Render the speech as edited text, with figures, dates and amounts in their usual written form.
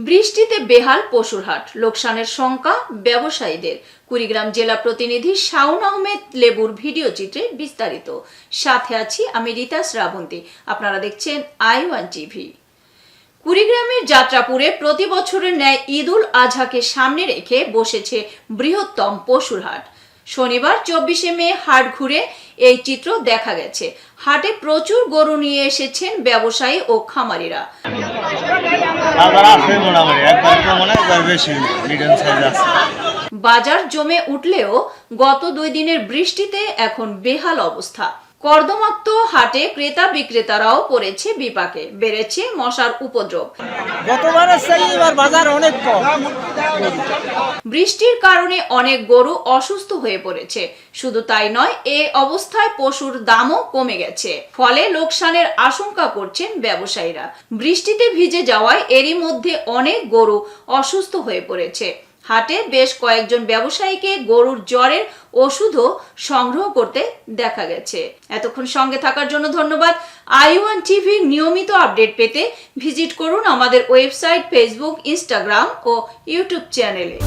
বৃষ্টিতে বেহাল পশুর হাট, লোকসানের শঙ্কা ব্যবসায়ীদের। কুড়িগ্রাম জেলা প্রতিনিধি শাওন আহমেদ লেবুর ভিডিও চিত্রে বিস্তারিত। সাথে আছি আমি রীতা শ্রাবন্তী। আপনারা দেখছেন i1 টিভি। কুড়িগ্রামের যাত্রাপুরে প্রতি বছরের ন্যায় ঈদুল আজহাকে সামনে রেখে বসেছে বৃহত্তম পশুর হাট। শনিবার 24শে মে হাট ঘুরে এই চিত্র দেখা গেছে। হাটে প্রচুর গরু নিয়ে এসেছেন ব্যবসায়ী ও খামারিরা। বাজার জমে উঠলেও গত 2 দিনের বৃষ্টিতে এখন বেহাল অবস্থা। কর্দমাক্ত হাটে ক্রেতা বিক্রেতারাও পড়েছে বিপাকে, বেড়েছে মশার উপদ্রব। বৃষ্টির কারণে অনেক গরু অসুস্থ হয়ে পড়েছে। শুধু তাই নয়, এই অবস্থায় পশুর দামও কমে গেছে, ফলে লোকসানের আশঙ্কা করছেন ব্যবসায়ীরা। বৃষ্টিতে ভিজে যাওয়ায় এরই মধ্যে অনেক গরু অসুস্থ হয়ে পড়েছে। হাটে বেশ কয়েকজন ব্যবসায়ীকে গরুর জ্বরের ওষুধও সংগ্রহ করতে দেখা গেছে। এতক্ষণ সঙ্গে থাকার জন্য ধন্যবাদ। i1 টিভির নিয়মিত আপডেট পেতে ভিজিট করুন আমাদের ওয়েবসাইট, ফেসবুক, ইনস্টাগ্রাম ও ইউটিউব চ্যানেলে।